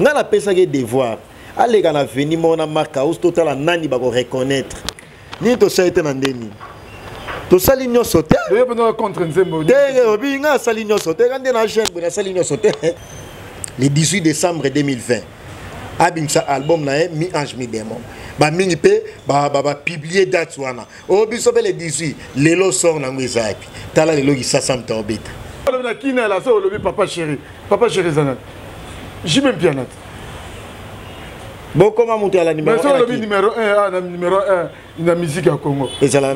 nga na pesa ke devoir allez quand a venu mon marque house total a nani ba ko reconnaître ni to ça été na ndeni to sali nyo sauter yo pendant contre Nzembo te obi nga sali nyo sauter quand na chaîne na sali nyo sauter le 18 décembre 2020 abimsa album na mi ange mi démon ba mingi pe ba publier date wana o biso le 18 lelo sort na ngwezapi tala lelo ki sasam tobeta na kina la so lobi papa chéri zanat Jimem Pianat. Bon, comment monter à la numéro 1? Mais numéro 1, numéro 1, il y a musique à Congo. Et ça là.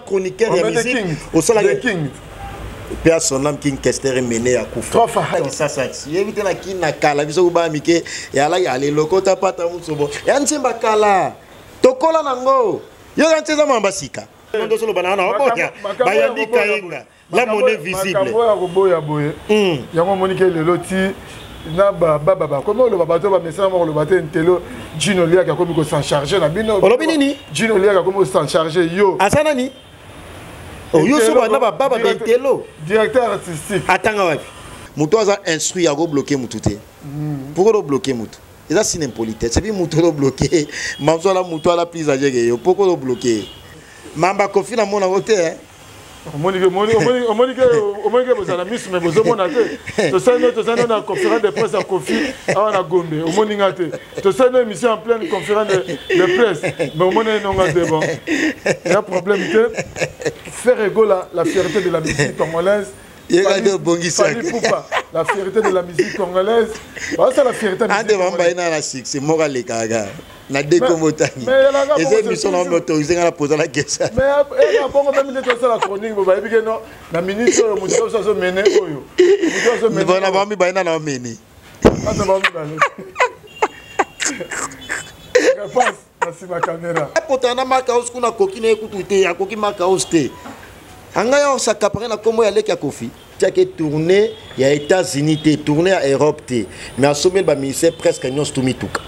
Chroniqueur de musique. Au sol de King. Père son âme King Kester mené à Koufa. Ça ça. Éviter la King na kala biso ba mike. Ya la ya le lokota pata musobo. Ya ntimba kala. Tokola nango. Yo nteza mambasika. Ndo solo banana oboya. Bayandi kainga. La monnaie visible. Yango monique le loti na baba comment le baba to ba message mo le baté ntelo Gino Lia ka komi ko s'en charger na bino. Olobinini Gino Lia ka komi s'en charger yo. Asana ni. Oh yo so ba na baba ntelo. Directeur artistique. Atanga wapi. Muto aza instruit à go bloquer mutute. Pourquoi le bloquer mutu? Et ça c'est une impolitesse. C'est puis muto le bloquer. Mamso la muto la plus âgé que yo. Pourquoi le bloquer? Mamba kofi na mona wote hein. Monique, vous avez mis mais vous avez une conférence de presse à Kofi à Gombe. Vous avez une émission en pleine conférence de presse. Mais vous avez bon. Il y a un problème de faire égal la fierté de la musique congolaise. La fierté de la musique congolaise. C'est la fierté de la musique congolaise. La décomotanie. Et ces émissions ont autorisé à poser la question. Mais il y a beaucoup de gens la chronique. Vous voyez que la ministre de la se mener. Nous allons avoir mis Baïna dans le mené. Merci ma caméra. Pourtant, on a marqué qu'on a coquine écouté, a coquine marqué hosté. Angaya on s'accapare na komo ya leki ya Kofi. Tu as que tourné, il y a États-Unis, tourné à Europe, mais à sommet ba ministère presque nyos tout mituka.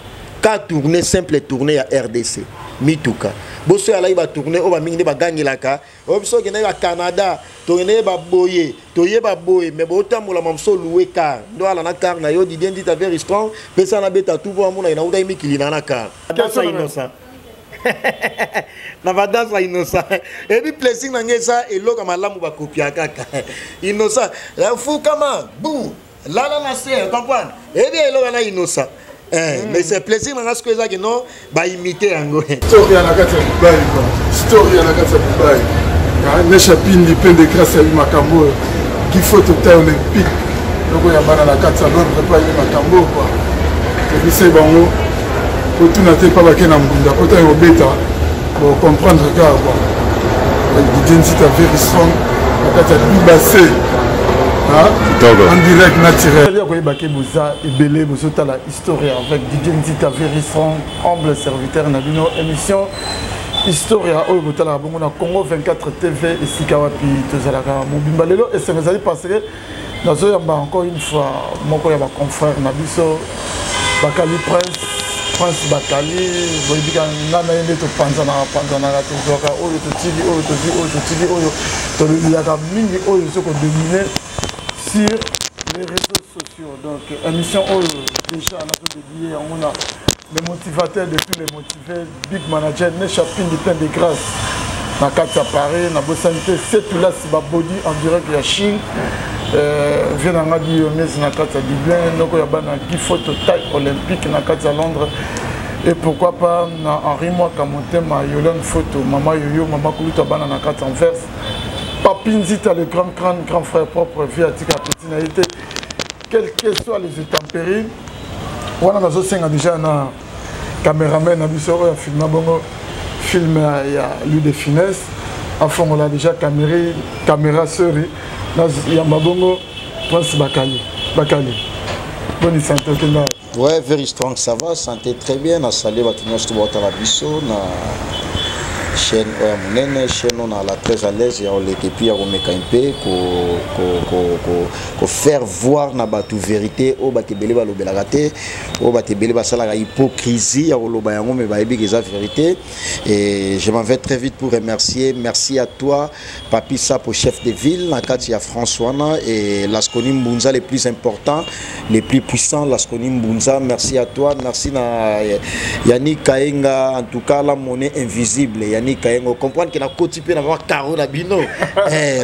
Ka tourner simple tourner à RDC mituka boso ala iba tourner o ba mingi ba gagner ka o biso ke na Canada tourner ba boye toye ba boye mais bo tamola mamso louer car ndo ala na car na yo Didier dit very strong pesa na beta tout bo amuna ina uda imikili na car dansa innocent na va dansa innocent et puis blessing na ngesa eloka malamu ba kopia kaka innocent la fou kama boum là na c'est comprendre et bien eloka na innocent. Mais c'est plaisir dans ce que ça que non va imiter en go. Story à la carte Dubaï quoi. Story à la carte Dubaï. Ne chapine plein de grâce à Makambo qui faut total olympique. Donc il y a bana la carte salon pas Makambo quoi. Et c'est bon pour tout n'attendre pas baké na mbunda kota yo beta pour comprendre ça quoi. Didier dit ta very strong la carte Dubaï. En direct naturel. Il y a des gens qui belé la histoire avec Didier Nzita very strong, humble serviteur na bino émission Historia au botala bongo na Congo 24 TV et Sikawapi tozalaka mobimba lelo et ça nous allait passer dans encore une fois moko ya ba confrère na biso Bakali Prince Bakali boyibika nana yende to panza na to zoka oyo to tili oyo to lilaka mingi oyo soko dominer sur les réseaux sociaux. Donc, émission déjà on a dédié, on a les motivateurs de tous les motivés, Big Manager, ne chapine de plein de grâce. Dans 4 à Paris, dans la santé, c'est tout là, c'est ma body en direct de la Chine. Vient dans la Guillaume, dans 4 à Dublin, donc il y a une photo taille olympique dans 4 à Londres. Et pourquoi pas, Henri Mwaka Montema, Yolande photo, Maman Yoyo, Maman Koulouta Bana dans 4 Anvers. Papinzita, le grand frère propre, via Tika Petinaïté, quels que soient les intempéries, on a déjà un caméraman, un film, il y a lui de finesse, enfin on a déjà caméra série, il y a Mabongo, Prince Bakali. Bonne santé, ouais, very strong, ça va, santé très bien, on a salé, on a biso, chaîne oya monene chaîne on a la très à l'aise ya olekepi ya komeka mpe ko faire voir na batu vérité o batebele balobelaka te o batebele basalaka hypocrisie ya koloba yango mais bayebi que ça vérité. Et je m'en vais très vite pour remercier. Merci à toi Papi Sapo, chef de ville na kati ya François et Laskoni Mbunza les plus importants, les plus puissants, Laskoni Mbunza. Merci à toi, merci na Yannick Kaenga, en tout cas la monnaie invisible. Yannick Kaenga, comprendre que na koti pe na ba caro na bino.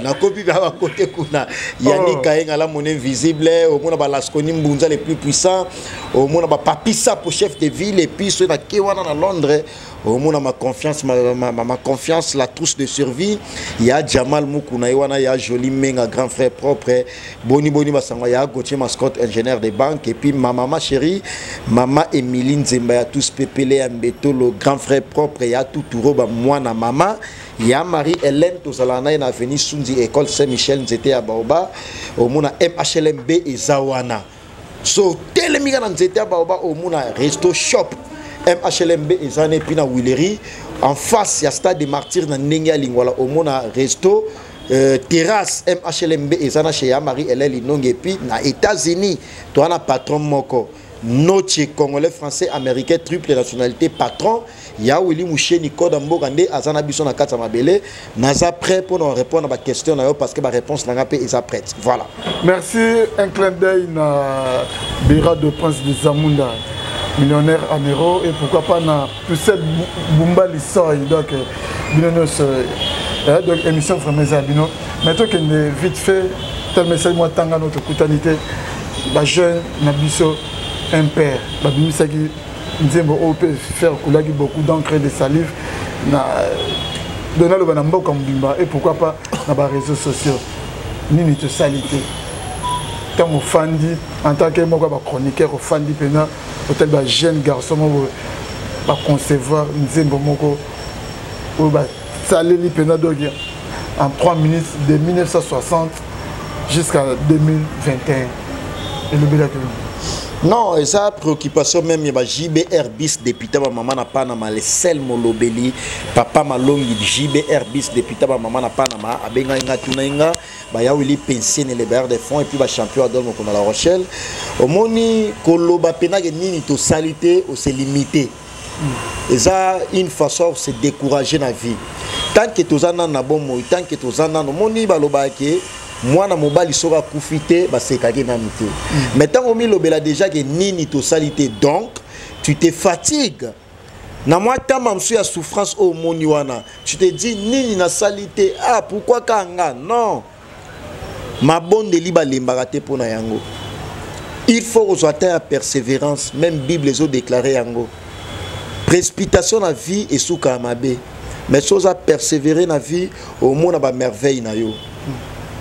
Na kopi ba côté kuna. Yannick Kaenga la monnaie invisible, au mona ba Laskoni Mbunza les plus puissants, au mona ba Papi Sapo, chef de ville, et puis ceux na Kewana na Londres. Au moins ma confiance, ma confiance, la trousse de survie. Il y a Jamal Moukouna, il y a Joli Menga, grand frère propre. Boni Basangwa, il y a Gauthier Mascotte, ingénieur des banques. Et puis ma maman chérie, maman Emiline Zemba, il y a tous Pépélé, Mbeto, le grand frère propre. Il y a tout Touro, moi, na maman. Il y a Marie-Hélène, Tozalana, il y a venu Sundi, école Saint-Michel, c'était à Baoba. Au moins MHLMB et Zawana. So, Télémiga, c'était à Baoba, au moins Resto Shop. MHLMB et Zane Pina Willery en face il y a stade des martyrs dans Nenga Lingwala au mona resto terrasse MHLMB et Zana chez Marie-Hélène Linong et puis na États-Unis toi na patron moko noche congolais français américain triple nationalité patron ya Willy Mouché Nico Dambogande Azana Bisson na Kata Mabele naza prêt pour nous répondre à ma question parce que ma réponse n'a pas été prête. Voilà. Merci, un clin d'œil na Bira de Prince de Zamunda. Millionnaire en euros et pourquoi pas na Poussette Bumba Lissoy donc donc émission vraiment Zabino maintenant qu'il est vite fait tel message moi tanga notre coutanité la jeune Nabiso impère babimisa qui nzembo op faire coulagi beaucoup d'encre de salive na donner le banambo comme bimba et pourquoi pas na ba réseaux sociaux nini te salité tant au fandi en tant que moi chroniqueur au fandi pena peut-être un jeune garçon va concevoir une moko ou va saler en 3 minutes de 1960 jusqu'à 2021 et le bel non, et ça préoccupation même il y a JBR bis depuis ta maman n'a pas na le sel molobeli papa malongi JBR bis depuis ta maman n'a pas na ma abenga inga tunainga ba ya wili pension les bailleurs de fonds et puis ba champion adol mo na La Rochelle au moni koloba pena ke nini to salité au se limiter et ça une façon se décourager na vie tant que tozana na bon mo tant que tozana no moni baloba ke moi na mobali soka kufite ba se kage na mité mais tant au milobela déjà que nini to salité donc tu te fatigues na moi tant mamsu ya souffrance au moni wana tu te dis nini na salité ah pourquoi kanga non ma bonne liba lembarate pona yango il faut rejoindre la persévérance même Bible les ont déclaré yango précipitation na vie et souka mabe mais chose à persévérer na vie au monde ba merveille na yo.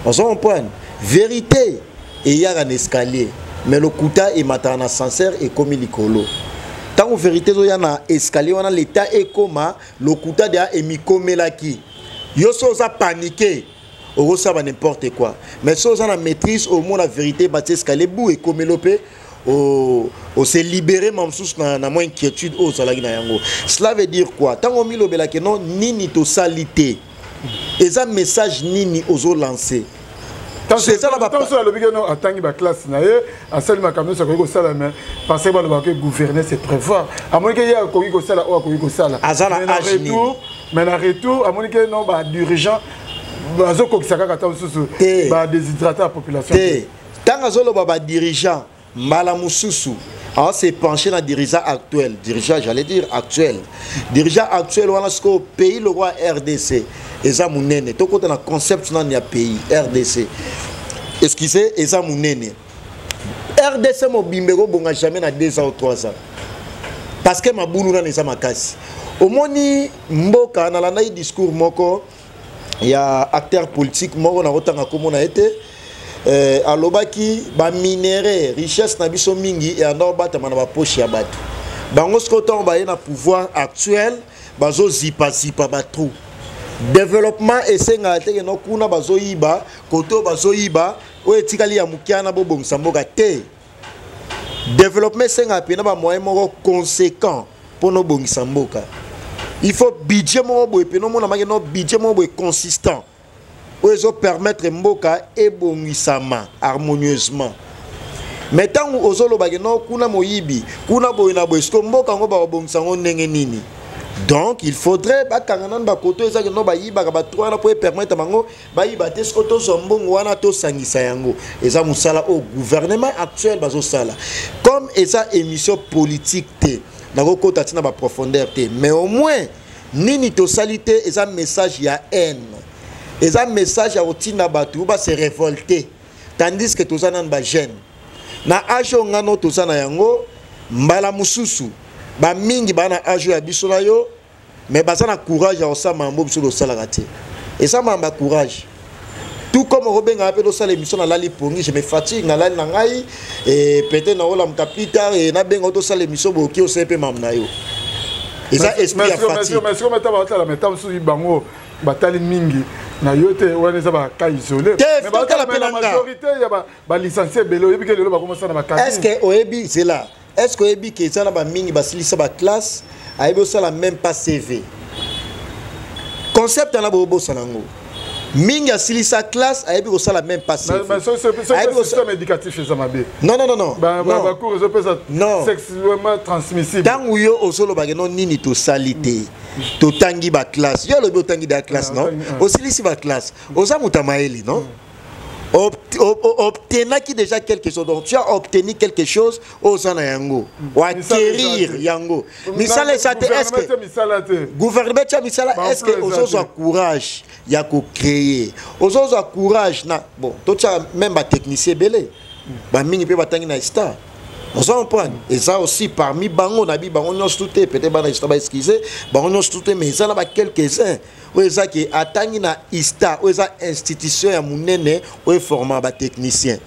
On s'en comprend. Vérité, et il y a un escalier. Mais le kuta est maintenant sincère et comme il est tant que vérité, il y a un escalier, on a l'état et comme le kuta est mis comme qui. Yo soza paniqué. Au ça va n'importe quoi. Mais soza la maîtrise au moins la vérité, bah escalier bou et comme l'opé. Au se libérer même sous na moins inquiétude au salagi na yango. Cela veut dire quoi? Tant qu'on milo bela que non nini to salité. Et ça message nini ozo lancé. C'est ça la bataille sur le bigano en tant que classe na ye à celle ma camion ça ko sala mais parce que le gouverner c'est prévoir. À moins que y a ko sala o ko sala. Mais na retour à moins que non ba dirigeant bazo ko kisaka kata susu ba déshydrater la population. Tant azolo ba dirigeant Mala Moussousou, on s'est penché dans le dirigeant actuel. Dirigeant, j'allais dire actuel. Dirigeant actuel, on a ce qu'au pays, le roi RDC. Et ça, mon nene. Tout côté, dans le concept, dans le pays, RDC. Excusez, et ça, mon nene. RDC, mon bimbero, bon, jamais dans 2 ans ou 3 ans. Parce que ma boulou, n'est pas ma casse. Au moni, mboka, dans le discours, il y a acteur politique, on a autant comme on a été. Alobaki ba minéré richesse na biso mingi et en bata mana ba poche ya bato bango skoto ba na pouvoir actuel bazo zipa ba trou développement esenga te no kuna bazo yiba koto bazo yiba o etikali ya mukiana bo bongisa mboka te développement esenga pena ba moyen moko conséquent pour no bongisa mboka Il faut budget mo et puis non budget mo consistant. Où ils permettre mboka ebongisama harmonieusement. Mais tant que ozolo bageno kuna moyibi, kuna boina boesko mboka ngo ba bongisango ndenge nini. Donc il faudrait bakangana ba koto ezaki no ba yiba ba trois pour permettre mango ba yiba te skoto zombongo wana to sangisa yango. Eza musala au gouvernement actuel bazo sala. Comme eza émission politique te. Nako kota tina ba profondeur te. Mais au moins nini to salité eza message ya haine. Eza message ya otina batu ba se révolter. Tandis que tous anan ba jeune. Na ajo ngano tous ana yango mbala mususu. Ba mingi bana ajo ya biso na yo mais bazana courage ya osama mambo biso do sala raté et ça m'a courage tout comme Robin a appelé ça l'émission na lali pongi je me fatigue na lali na ngai et peut-être na ola mta plus tard et na bengo to ça l'émission boki o CP mamna yo et ça esprit à fatigue mais comme ta ba la metam su bango batali mingi na yote wana ça ba ka isolé mais ba la majorité ya ba licencié belo yebi ke lelo ba commencer na ba cas est-ce que oebi c'est là. Est-ce que Ebi qui est là bas mingi basilisa ba classe a ebo ça la même pas CV. Concept na bobo sanango. Mingi asilisa classe a ebo ça la même pas CV. Mais c'est système éducatif chez Zamabe. Non. Ba cours je peux ça sexuellement transmissible. Tant yo osolo ba non nini to salité. To tangi ba classe. Yo lo tangi da classe non. Osilisi ba classe. Oza mutamaeli non. Obtenir qui déjà quelque chose, donc tu as obtenu quelque chose aux anayango ou acquérir yango misala ça est-ce que gouvernement misala est-ce que aux autres courage il y a ko créer aux autres courage na bon tout ça même ba technicien belé ba mingi pe batangi na star on s'en prend et ça aussi parmi bango na bi bango nyos touté peut-être ba na star ba excuser bango nyos touté mais ça na ba quelques-uns où est-ce qui atteint na ISTA où est-ce institution ya munene où est formé ba technicien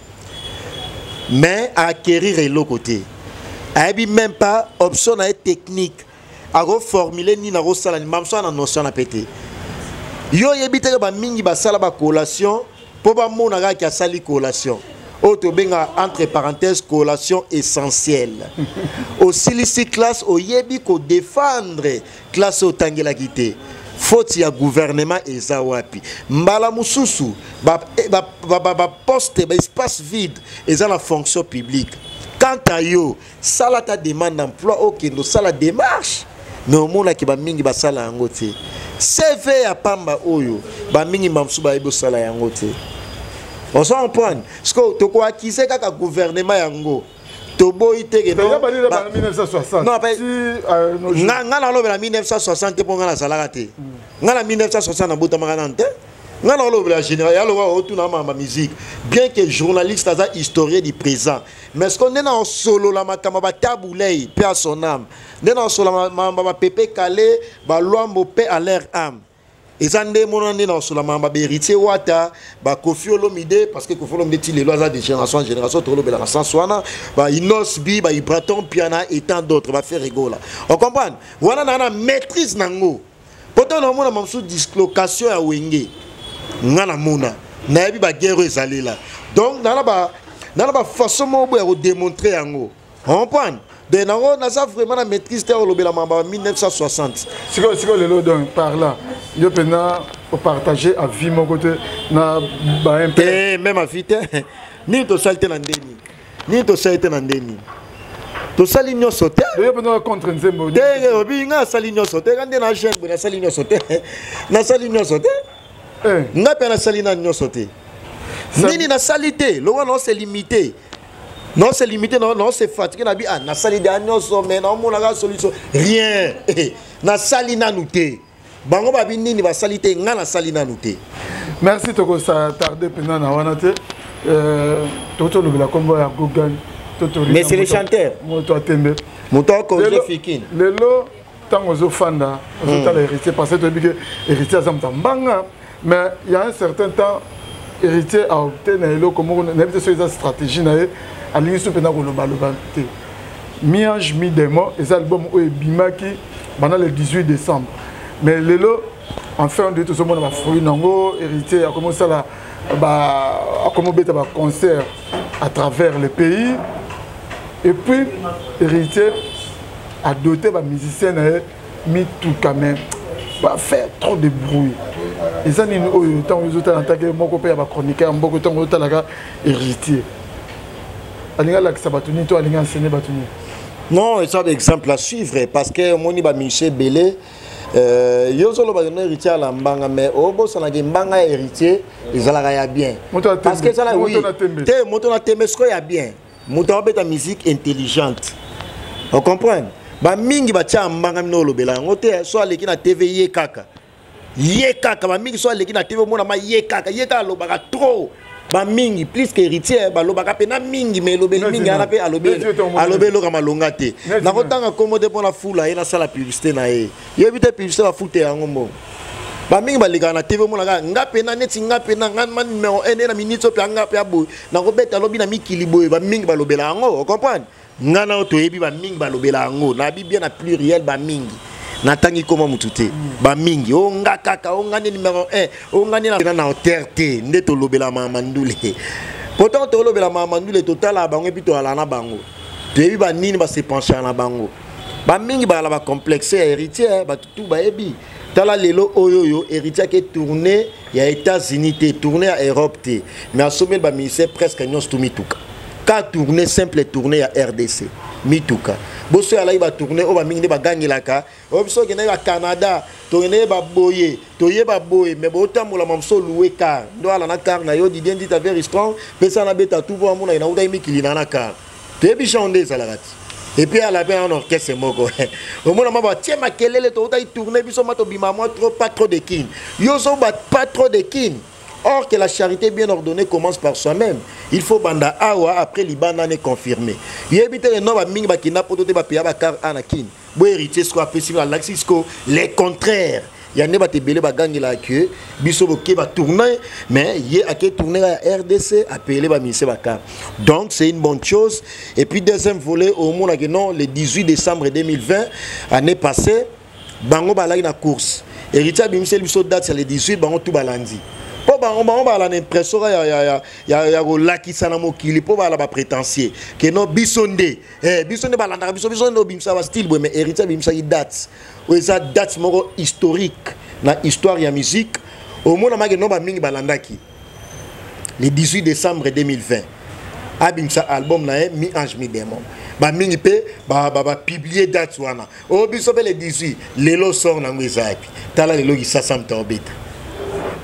mais acquérir et l'autre côté abi même pas option na technique à reformuler ni na rosala ni mamso na notion na pété yo yebite ba mingi ba sala ba collation pour ba mona ga ki sali collation auto benga entre parenthèses collation essentielle aussi lycée classe au yebi ko défendre classe au tangela quitté faute ya gouvernement eza wapi mbala mususu ba poste ba espace vide eza la fonction publique quant à yo sala ta demande d'emploi OK no sala démarche mais au monde ki ba mingi ba sala yango te CV ya pamba oyo ba mingi mamsu ba ebo sala yango te on s'en prend parce que to ko acquiser kaka gouvernement yango to boy te ke non 1960 non si ngana lo bela 1960 pour ngana sala te ngana 1960 na bota maganante ngana lo bela général ya lo wa otu na ma musique bien que journaliste aza historien du présent mais ce qu'on est dans solo la makama ba taboulay paix à son âme dans solo ma pépé calé ba loambo paix à leur âme. Et ça n'est mon année dans la mamba héritier wata ba Kofi Olomide parce que Kofi Olomide les lois de génération en génération tout le la sanswana ba Inosbi ba Ibraton Piana et tant d'autres va faire rigola on comprend voilà na maîtrise nango pourtant na mona mamsou dislocation ya wenge ngana mona na bi ba guerre ezali là donc na ba façon mo ya démontrer yango on comprend de nango na ça vraiment la maîtrise te olobela mamba 1960 siko lelo donc par là yo pena au partager à vie mon côté na ba un peu même à vite ni to salte na ndeni ni to salte na ndeni to sali nyo sauter yo pena contre nzembo de obi nga sali nyo sauter quand na chaîne na sali nyo sauter na sali nyo sauter nga pena sali na nyo sauter nini na salité lo wana c'est limité. Non, c'est limité, non, c'est fatigué. Na sali de agnos, mais non, on a la solution. Rien. Na sali na nouté. Bango babi nini ba salité, nga na sali na nouté. Merci toko ça tardé pendant na wanate. Toto le la combo ya Gogan. Mais c'est les chanteurs. Moto atembe. Moto ko je fikin. Lelo tango zo fanda, zo ta héritier parce que tu héritier azamta mbanga, mais il y a un certain temps héritier a obtenu comment on a besoin de stratégie na à l'issue pendant le balobante miange mi demo et album où bimaki pendant le 18 décembre mais lelo en fin de tout ce monde va fruit nango héritier a commencé là a commencé à concert à travers le pays et puis héritier a doté ba musicien mituka mais va faire trop de bruit. Ils ont une temps où ils ont attaqué mon copain à chroniqueur, beaucoup de temps où ils ont héritier. Alinga la Sabatuni, toi Alinga enseigné Batuni. Non, c'est un exemple à suivre parce que mon iba Michel Belé, Yozolo ba héritier à la mbanga mais au bout ça n'a que mbanga héritier, ils ont la bien. Parce que ça là oui, te moto na tembe ce qu'il y a bien. Moto ba ta musique intelligente. On comprend? Ba mingi ba tia mbanga mino lobela ngote so aleki na TV ye kaka ba mingi so aleki na TV mona ma ye kaka lobaka trop ba mingi plus que héritier ba lobaka pena mingi mais lobeli mingi ana pe alobelo kama longate na kotanga komode pona fula ina sala publicité na ye yebite publicité ba fute yango mo ba mingi ba leka na TV mona ka ngape na neti ngape na ngana numéro 1 na minute pe ngape abo na kobeta lobi na mikili boy ba mingi ba lobela yango comprendre ngana oto yebi ba mingi ba lobela yango na bi bien na pluriel ba mingi na tangi koma mutute ba mingi o nga kaka o ngani numéro 1 o ngani na autorité ndeto lobela mamandule pourtant to lobela mamandule total la bango pito ala na bango to yebi ba nini ba se pencher na bango ba mingi ba la ba complexe héritier ba tout ba yebi tala lelo oyoyo héritier qui tourné ya États-Unis té tourné à Europe té mais à sommet ba ministère presque nyos tout mituka ka tourner simple tourner à RDC mituka boso ala iba tourner o ba mingi ba gangilaka o biso ke na ba Canada to ne ba boye to ye ba boye mais bo tamula mamso louer car ndo ala na car na yo di bien dit very strong pesa na beta tout bo mona ina uda mikili na car te bi chande salarati et puis à la fin on orchestre moko au mona ma tie makelele to uda tourner biso mato bima moi trop pas trop de kin yo so ba pas trop de kin. Or que la charité bien ordonnée commence par soi-même. Il faut banda awa après libana n'est confirmé. Yebite le nom ba mingi ba kina poto te ba pia ba car anakin. Bo héritier sko apesi la laxisco les contraires. Ya ne ba te belé ba gangela que biso bo ke ba tourner mais yé a ke tourner à RDC appelé ba ministère ba car. Donc c'est une bonne chose et puis deuxième volet au monde que non le 18 décembre 2020 année passée bango ba la na course. Héritier bimsel biso date c'est le 18 bango tout balandi. Po ba on ba la impression ya laki sana mokili po ba la ba prétentieux que non bisonde bisonde ba landa bisonde no bimsa ba style mais héritier bimsa i date ou ça date moko historique na histoire ya musique au monde ma que non ba mingi ba landaki le 18 décembre 2020 abimsa album na mi ange mi démon ba mingi pe ba publier date wana o biso le 18 lelo sort na ngwezapi tala lelo ki 60 tobeta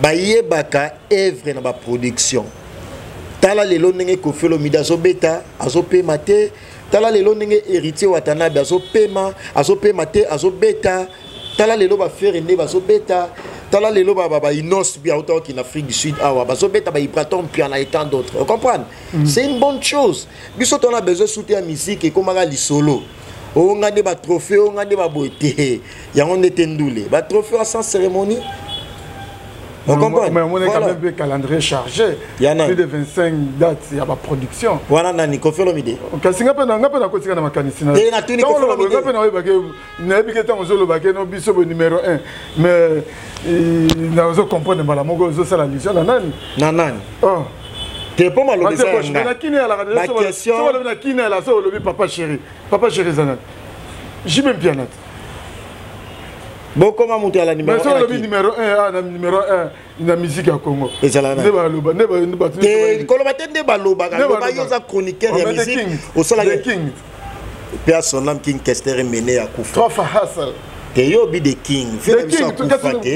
ba yebaka œuvre na ba production tala lelo ndenge kofelo mida zo beta azo pe mate tala lelo ndenge héritier watanabe azo pe mate azo beta tala lelo ba faire ne bazo beta tala lelo ba inos bi autant qu'en Afrique du Sud awa bazo beta ba Ibraton puis en a tant d'autres vous comprenez c'est une bonne chose biso on a besoin de soutenir la musique et comme li solo on ngade ba trophée on ngade ba boité ya on etendule ba trophée sans cérémonie. On comprend. Mais on est quand même un calendrier chargé. Il y a plus de 25 dates, il y a ma production. Voilà, Nani, qu'on fait le midi. Quand c'est un peu dans ma canicine. Il y a tout le numéro 1. Mais il a compris que la Mogo est la mission. Nanan. Oh. T'es pas mal au dessin. La question. Papa chéri. Papa chéri Zanan. J'y même bien. Bon, comment monter à la numéro 1? Mais numéro 1, numéro 1, la musique à Congo. Et c'est là. King. Personne King Kester est mené à Koufa. Trop facile. T'es yobi de King.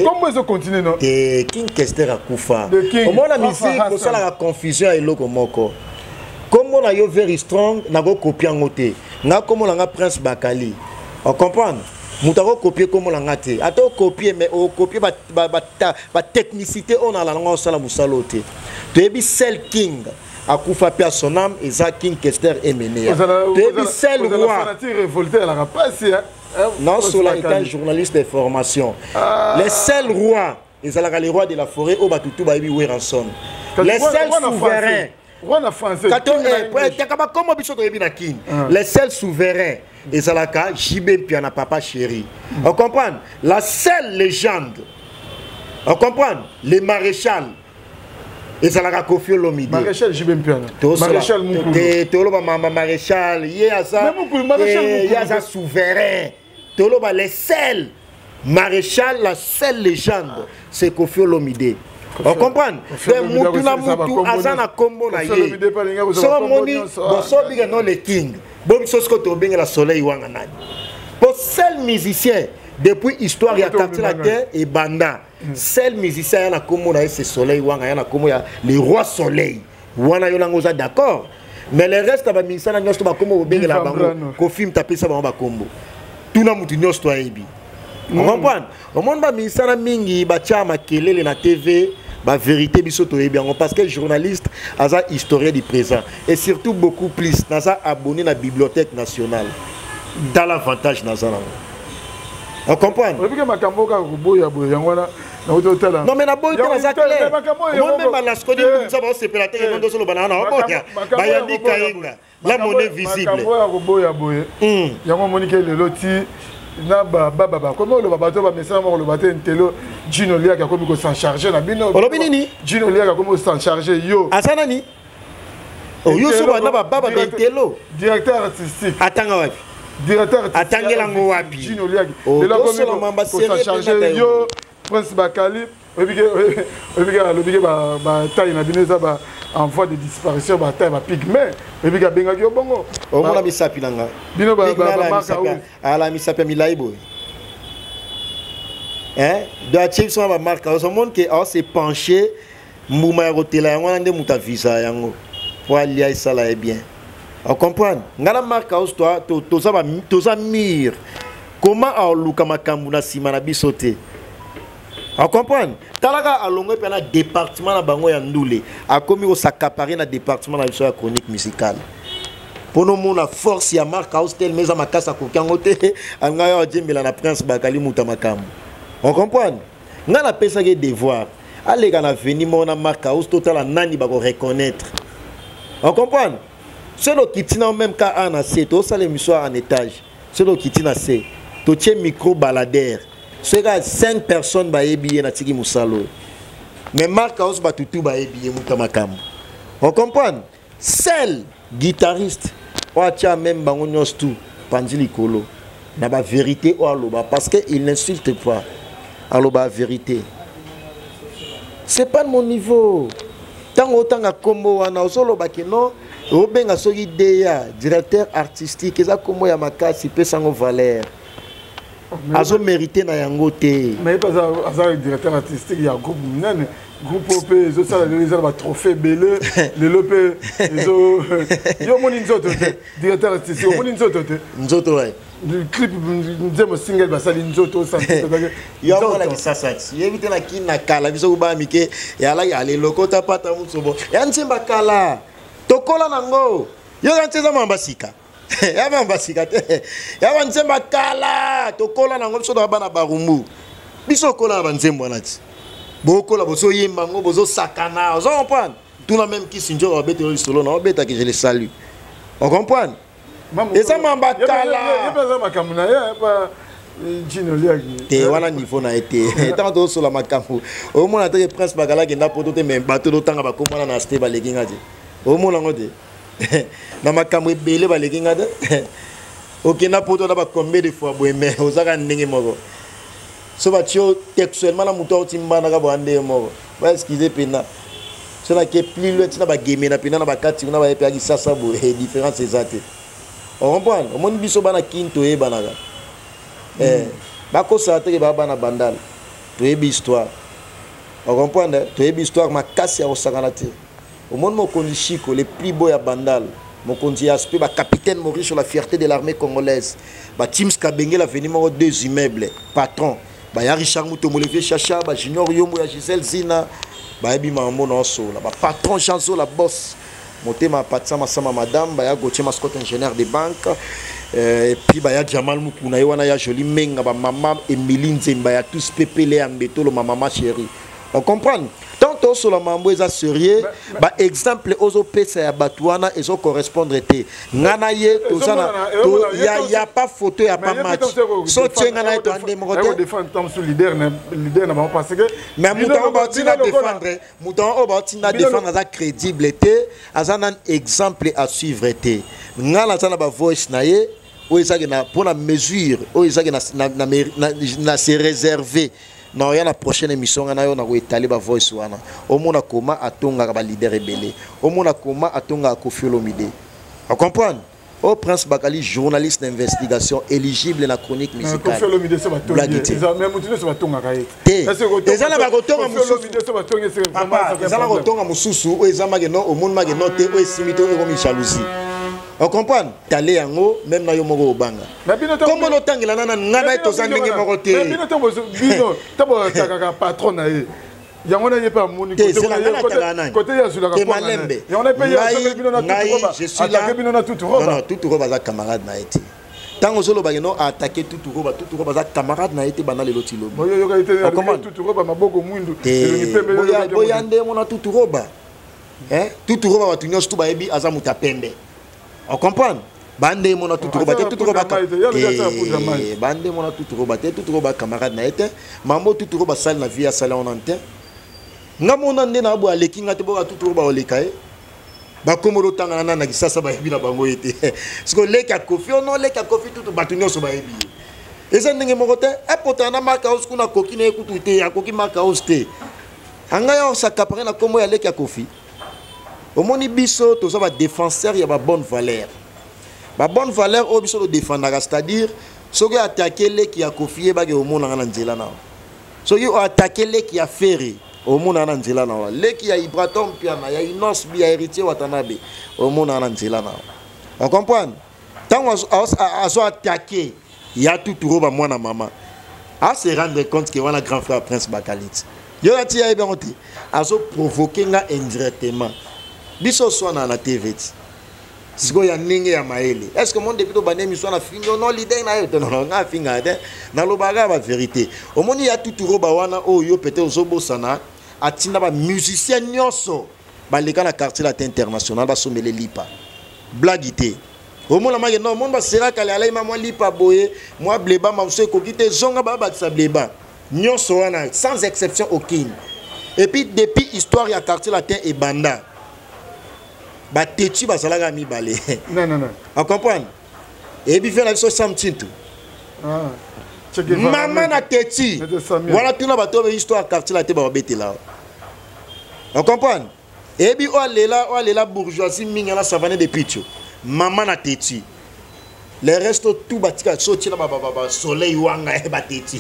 Comment ils ont continué non? T'es King Kester à Koufa. Comment la musique, pour ça la confusion est là comme moko. Comment la yo very strong, n'a pas copié en côté. N'a comment la Prince Bakali. On comprend? Moutaro copier comme on l'a gâté. Attends copier mais au copier ba technicité on a la langue sala musalote. Tu es bi seul king à Koufa pia son âme et za king Kester est mené. Tu es bi seul roi. Révolté à la rapace. Non, Sola est un journaliste de formation. Les seuls rois, ils sont les rois de la forêt au Batutu Baïbi Weranson. Les seuls souverains. Les seuls souverains. Et ça la cas, Jibé Piana Papa Chéri. On comprend? La seule légende. On comprend? Les maréchals. Et ça la cas Kofi Olomide. Maréchal Jibé Piana. Maréchal Moukoulou. Maréchal, il y a ça souverain. toloba les seuls maréchal, la seule légende, c'est Kofi Olomide. On comprend? Mutuna mutu azana kombo na ye. So moni boso biga no le king. Bobi sosko to benga la soleil wanga nani. Pour seul musicien depuis histoire ya quartier la terre et banda. Seul musicien na kombo na c'est soleil wanga na kombo ya le roi soleil. Wana yo langoza d'accord. Mais le reste ba misana nyosto ba kombo benga la bango. Kofi mtapesa ba kombo. Tuna mutu nyosto ebi. On comprend? Au monde ba misana mingi ba chama kelele na TV. La vérité bien parce que journaliste a un historien du présent et surtout beaucoup plus dans un abonné à la bibliothèque nationale dans l'avantage dans on comprend? Non mais la bonne dans la clair moi même la scodi ça va se pélater non de solo banana bayandi kainga la monnaie visible yango monique le loti na baba comment le baba to ba message mo le baté ntelo Gino Lia ka komi ko s'en charger na bino olobinini Gino Lia ka komi s'en charger yo asana ni oh yo so na baba ntelo directeur artistique atanga wapi directeur atangela ngo wapi Gino Lia de la komi ko s'en charger yo Prince Bakali obige ba taille na bino za ba en voie de disparition ba taille ba pigment obige benga yo bongo o mona bisapi nanga bino ba marka ala misapi milaibo hein de achieve son ba marka au monde que s'est penché mbuma ya hôtel yango nde muta visa yango pour aller à ça là est bien on comprend ngala marka au toi toza mir comment a luka makambu na sima na bisote on comprend talaka alongo pe na département na bango ya ndule akomi ko s'accaparer na département na biso ya chronique musicale pour nous mon la force ya marka au tel mais ma kasa ko kango te anga ya jembela na Prince Bakali muta makambu on comprend ngala pesa ke devoir aller kana venir mon marka au total nani ba ko reconnaître on comprend c'est le qui tient même cas en assez to ça l'émission en étage c'est le qui tient assez to tient micro baladeur c'est 5 personnes ba ebiye na tiki musalo mais marka os ba tutu ba ebiye muta makambu on comprend seul guitariste o acha même bango nyos tout pandili kolo na ba vérité o aloba parce que il n'insulte pas aloba vérité c'est pas de mon niveau tant autant a kombo wana osoloba ke non obenga soki deya directeur artistique eza kombo ya makasi pesa ngo valeur azo mérité na yango te mais pas à directeur artistique il y a groupe nene groupe OP zo ça les ba trophée belé les lopé zo yo moni nzoto directeur artistique yo moni nzoto ouais le clip nzemo single ba sali nzoto ça yo mona ki sasa yebite na kina kala biso ba mike ya la ya le lokota pata mutsobo ya ntimba kala tokola nango yo kantseza mambasika ya mambasika te ya banzemba kala tokola nango biso na bana barumbu biso kola na banzembo nati bokola bozo yemba ngo bozo sakana ozo comprendre tout la même qui sinjo obete le solo na obeta que je le salue on comprend et ça mamba kala ya pas makamuna ya pas Gino Lia te wana niveau na été tant to solo makamu au moins te Prince Bakala ki na poto te même bato tanga ba komana na ste ba leginga te au moins ngote na makambo ebele ba leginga te OK na poto na ba combien de fois boyeme ozaka ndenge moko so ba tio textuellement na muto timba na ka bande moko ba excuser pena so na ke plus loin na ba game na pena na ba kati na ba epe aki sasa bo différence exacte on comprend on moni biso bana kinto e banaka ba ko sa te ba bana bandal to e histoire on comprend to e histoire ma kasi ya osangana te au monde mo kondi chiko les plus beaux ya bandal mon kondi aspect ba capitaine Maurice sur la fierté de l'armée congolaise ba Tims Kabenge la venir mo deux immeubles patron ba ya Richard Mutombo le vieux Chacha ba Junior Yombo ya Gisèle Zina ba ebi mambo na so la ba patron Chanzo la boss motema patsa masama madame ba ya Gauthier mascotte ingénieur de banque et puis ba ya Jamal Mukuna y wana ya joli menga ba maman Emilie Nzemba ya tous pepele ya Mbetolo ma maman chérie on comprend tant sur la mambo eza sérieux ba exemple ozo pesa ya batwana ezo correspondre te ngana ye tozana to ya pas photo ya pas match so tsenga na to ande mo te défendre tant sur leader na parce que mais mouton ba tina défendre mouton ba tina défendre za crédible te azana exemple à suivre te ngana zana ba voice na ye où ils ont pour la mesure où ils ont se réservé non il y a la prochaine émission on a étalé ba voice wana au monde comment atonga ba leader rebelle au monde comment atonga Koffi Olomide on comprend au Prince Bakali journaliste d'investigation éligible na chronique musicale Koffi Olomide ça va tonga même mutuno ça va tonga kaye eza na ba kotonga mususu eza na kotonga mususu o eza mageno au monde mageno te o esimito o mi jalousie on comprend talé yango même na yo moko obanga comment no tangela nana ngana to zandenge moko te mais bino bino tabo takaka patron na ye yango na yepa moni côté ya zula ka malembe yango na paye ya bino na je suis là bino na tout roba non tout roba za camarade na été tango zolo ba no attaquer tout roba za camarade na été bana lelo tilo boyo yo ka été tout roba maboko mwindu boya nde mona tout roba tout roba watu nyos tu ba yebi aza mutapembe on comprend bande mona tout roba tout roba bande mona tout roba camarade na été mambo tout roba sale na vie sale on entend ngamona nde na bo aleki ngate boka tout roba olekae ba komolo tanga na kisasa ba yebi na bango ete siko leka Koffi ono leka Koffi tout batu nyoso ba yebi eza ndenge moko te epotana marka house kuna koki na ekutu te ya koki marka house te anga yo sakapare na kombo ya leka Koffi omoni biso toza ba défenseur ya ba bonne valeur au biso de défendre c'est-à-dire soki attaquer leki ya Koffi ba ke omona na nzela na soki attaquer leki ya Ferré omona na nzela na leki ya Ibratom piana ya Inos bi ya héritier Watanabe omona na nzela na on comprend tant azo attaquer ya tout roba mwana mama a se rendre compte que wana grand frère Prince Bakalit yo ati ya ebonti azo provoquer nga indirectement biso swana na TV siko ya ninge ya maele est-ce que mon depuis to bané mi swana fingo non leader na yo non nga finga de na lobaga ba vérité omoni ya tout roba wana oyo peut-être ozobosana atinda ba musicien nyonso baleka na quartier latin international ba somele lipa blagité omona mage non monde ba sera kale ala ima moi lipa boye moi bleba mamso kokite zonga ba sa bleba nyonso wana sans exception aucune et puis depuis histoire ya quartier latin et banda ba tetu ba salaga mi balé non on comprend et puis fait la chose something tout maman na tetu voilà tout na ba to histoire quartier latin ba bete là on comprend et puis o lela bourgeoisie minga na savane de picho maman na tetu les restos tout batika sorti na ba soleil wanga e ba tetu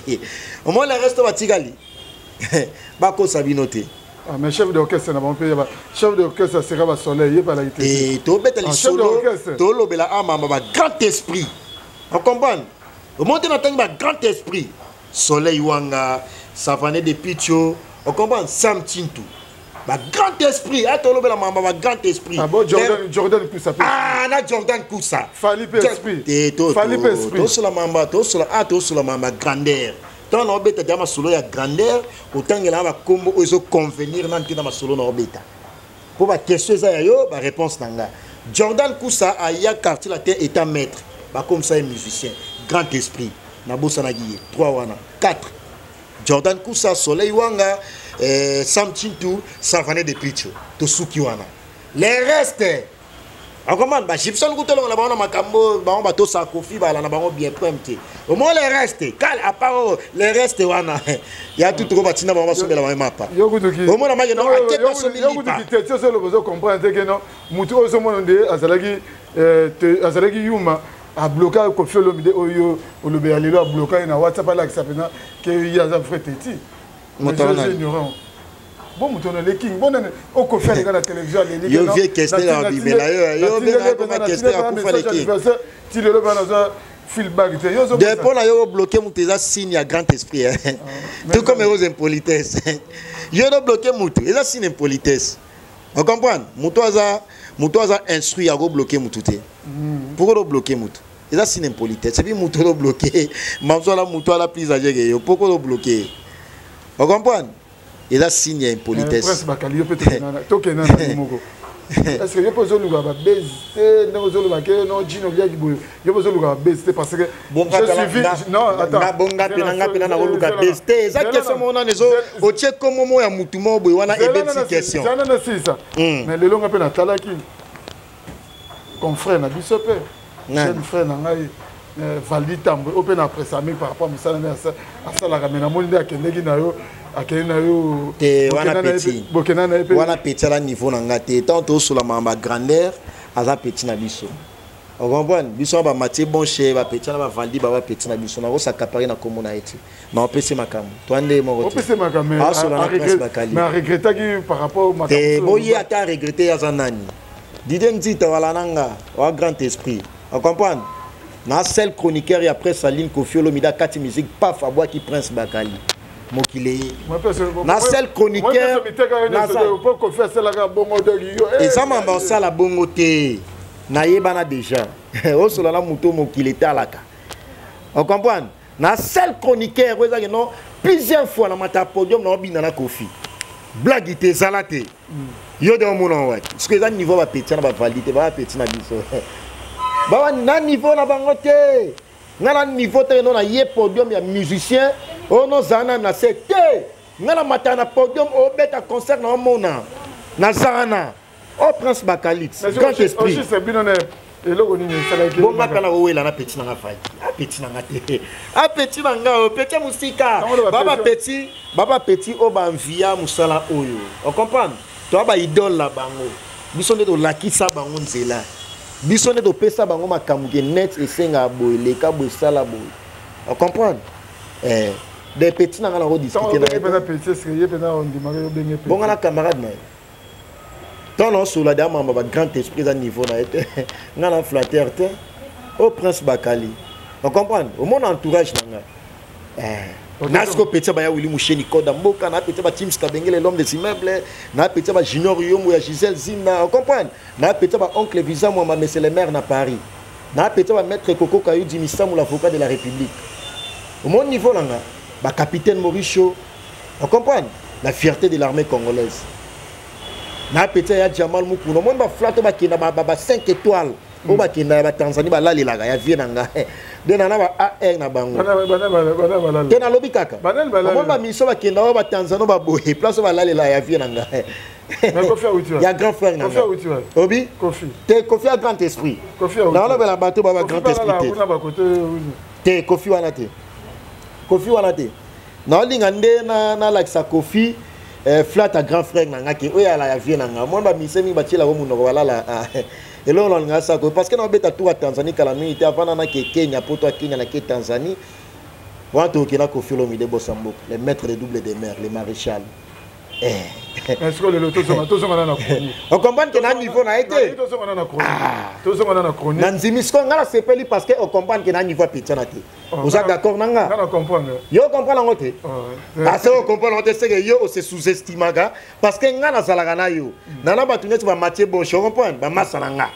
au moins les restos batikali ba ko sabinote. Ah, mais chef d'orchestre, chef d'orchestre sera le soleil, pas la été. Et tu as les solo, tu as grand esprit. On comprend? Au monde on a grand esprit. Soleil wanga, savane de picho, on comprend? Sam Tintou. Grand esprit, tu as grand esprit. Ah bon, Jordan Koussa. Ah, na Jordan Koussa. Falipe esprit. Falipe esprit. Tout sur la mamba, grandeur. Tant on beta dama solo ya grandeur autant que là va combo ozo convenir nan ki na solo na beta pour ba question ça yo ba réponse nanga Jordan Koussa a ya quartier la terre état maître ba comme ça un musicien grand esprit na bossa na giye 3 wana 4 Jordan Koussa Soleil wanga Sam Tintou Savane de Picho to suki wana les restes on commande ba Gibson kutelo na ba makambo ba on ba to sa Koffi ba na ba bien prêté au moins les restes cal à part les restes wana ya tout trop batina ba somela ba mapa au moins na ma non a quelque chose milipa tu sais le besoin comprendre que non mutu ozo monde azalaki yuma a bloqué Koffi Olomide oyo olobe alelo a bloqué na WhatsApp là qui s'appelle que ya za frère Teti ignorant. Bon, mutono le king bon au Koffi à la télévision les yo vie question la bible là yo be comme question à Koffi le king ti le bana feedback te yo zo de pour la yo bloquer muteza signe à grand esprit tout comme aux impolitesse yo no bloquer mutu eza signe impolitesse on comprend mutoza instruit à go bloquer mutute pour go bloquer mutu eza signe impolitesse c'est puis mutu lo bloquer mamso la mutu la plus âgé que yo pourquoi lo bloquer on comprend et là signe impolitesse presque bakalio peut-être tokena na moko est-ce que yo pozo luga ba beste na pozo luga ke no jino via kiboyo yo pozo luga beste parce que non attends na bonga pena na luga beste za question mona nezo o che comme mo ya mutu mo boy wana ebeti question ça na c'est ça mais le longa pena talaki confrère na biso pe jeune frère na ngai Valdi Tambo open après ça mais par rapport à ça à ça la ramena monde à kendeki na yo te wana petit la niveau na ngate tant to sur la mamba grandeur aza petit na biso on comprend biso ba Mathieu bon chez ba petit na ba Valdi ba petit na biso na ko s'accaparer na komona eti na opese makamu to ande mo opese makamu mais regretter qui par rapport au makamu te boye ata regretter ya zanani Didem Nzita wala nanga wa grand esprit on comprend na seul chroniqueur et après Saline Kofi Olomida kati musique paf aboa qui Prince Bakali mokile na seul chroniqueur na pour Kofi la bongo de et ça mamba ça la bongo te na yebana déjà o sola la muto mokile talaka on comprend na seul chroniqueur weza que non plusieurs fois na mata podium na obina na Kofi blague te salate yo de mon wa parce que ça niveau ba petit na ba validité ba petit na biso ba na niveau na bango te ngala niveau te non na ye podium ya musicien ono zana na secteur ngala matana podium o beta concert na mona na zana o Prince Bakalit grand esprit aussi c'est bien et là on est ça là bon makana wela na petit na fai a petit na ngate a petit na nga petit musika baba petit o ba envia musala oyo on comprend to ba idole la bango biso nde to lakisa bango nzela biso nde to pesa bango makambo ke net esenga boy le ka boy sala boy on comprend des petits na ngala ko discuter na petit c'est que yepena on démarrer bien bon ngala camarade na tant non sur la dame ba grand esprit à niveau na été ngala flatteur te au Prince Bakali on comprend au mon entourage na Nasco petit ba ya Willy Moucheni Koda Mboka na petit ba Tim Skabengele l'homme des immeubles na petit ba Junior Yomo ya Gisèle Zimna on comprend na petit ba oncle Visa moi ma monsieur le maire na Paris na petit ba maître Coco Kayou Dimisamou l'avocat de la République au mon niveau là ba capitaine Mauricio on comprend la fierté de l'armée congolaise na petit ya Jamal Moukou no mon ba flatte ba kina ba 5 étoiles o ba kina ba Tanzanie ba la lilaga ya vie nanga de nana ba AR na bango te na lobi kaka on ba miso ba kina ba Tanzanie ba boye place ba la lilaga ya vie nanga mais Kofi Outi ya grand frère nanga Kofi Outi obi Kofi te Kofi a grand esprit Kofi Outi na ba la bateau ba grand esprit te Kofi wana te na linga nde na like sa Kofi flat à grand frère nanga ke oya la ya vie nanga mo ba misemi ba tila ko munoko wala la et là on a ça parce que na beta tour à Tanzanie kala minute avant na ke Kenya poto Kenya na ke Tanzanie wanto ke na Kofi Olomide Bosamboka les maîtres de double des mers les maréchal est-ce que le loto sont na chronique on comprend que na niveau na été to sont na chronique nanzimi sko ngala sepeli parce que on comprend que na niveau petit na te vous êtes d'accord nanga na comprendre yo comprendre ngote parce que on comprend ngote c'est que yo se sous-estimaga parce que ngana zalaka na yo nana batunyeti ba Mathieu bon je comprends ba masananga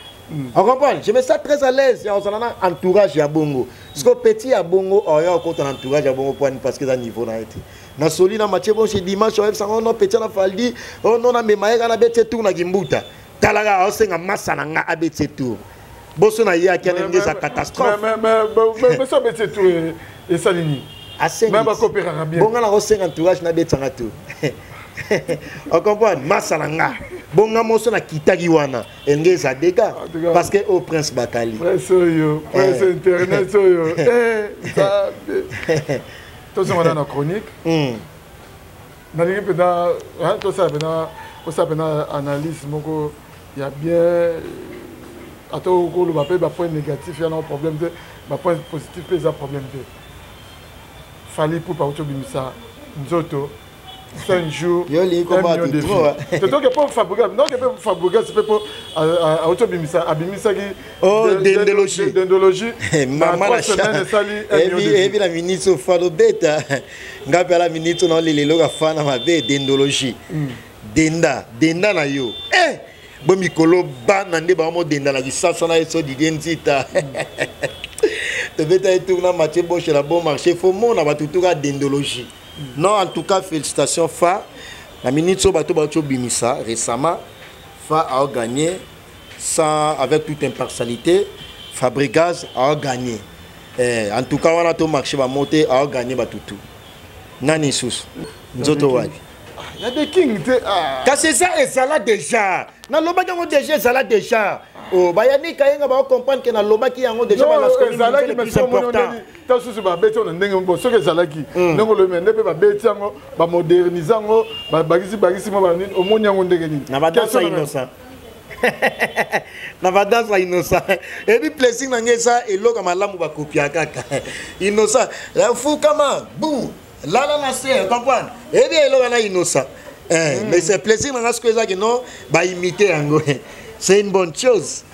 on comprend je me sens très à l'aise ya ozana entourage ya bongo parce que petit ya bongo oyo ko ton entourage ya bongo parce que za niveau na été na soli na Mathieu bon chez dimanche on ça on petit na faldi on na memaeka na bete tour na gimbuta talaga osenga masananga abete tour boso na ya kene ngeza catastrophe mais ça bete tour et salini même ba coopérer bien bonga na osenga entourage na betanga tour on comprend masananga bonga moso na kitaki wana engeza dega parce que au Prince Bakali presse yo presse internet yo ça tout ça on a chronique na lingi pena tout ça pena analyse moko il y a bien ato ko le bape ba point négatif il y a un problème de ba point positif les a problème de fallait pour pas autobimisa nzoto 5 jours yo li ko ba tu trop c'est toi qui pour fabriquer non que pour fabriquer c'est pour autobimisa abimisa qui dendologie mama la et la ministre falo beta ngape la ministre non lelo ka fana mabe dendologie denda na yo bo mikolo ba na nde ba mo denda la kisasa na eso digenzita te beta et tourna Mathieu Boche la bon marché faut mon na batutuka dendologie. Non, en tout cas, félicitations, Fa. La ministre Bato Bimisa, récemment, Fa a gagné, sans, avec toute impartialité. Fabrigaz a gagné. En tout cas, on a tout marché, va monter, a gagné Batutu. Nani Sous. Nzoto Wadi. Il y a des kings. Car c'est ça, et ça là déjà. Non, le bagan déjà, ça là déjà. Oh, bayani kayenga ba comprendre que na loba ki yango déjà ba la le plus important. Ta sous ba beti on ndenge mbo soki ezalaki. Ndenge lo mende pe ba beti yango ba moderniser yango ba bagisi mo ba nini omoni yango ndenge nini. Na ba dansa innocent. Na ba dansa innocent. Et puis plaisir na ngesa eloko malamu ba kopia kaka. Innocent. La fou kama bou. Là na c'est comprendre. Et bien eloko na innocent. Mais c'est plaisir na ngasko ezaki non ba imiter yango. C'est une bonne chose.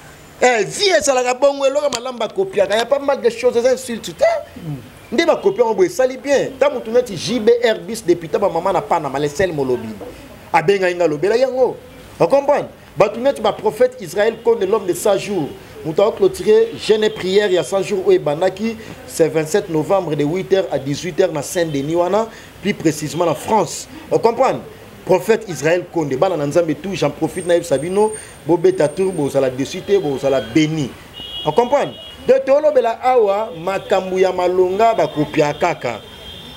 Vie ça la bongo eloko malamu ba kopia. Il y a pas mal de choses insultes. Ndé ba kopia on boy sali bien. Ta mutu neti JBR bis député ba maman na pana malesel molobi. Abenga inga lobela yango. Vous comprenez? Batunet ba prophète Israël contre l'homme de 100 jours. Nous avons clôturé jeûne et prière il y a 100 jours au Banaki. C'est 27 novembre de 8h à 18h dans Saint-Denis, plus précisément en France. Vous comprenez? Prophète Israël Konde, tout, j'en profite, Naïf Sabino, Bobeta Turbo, ça la décité, ça la béni. Vous comprenez? De Tolo Bela Awa, Makambuya Malonga, Bakopia Kaka.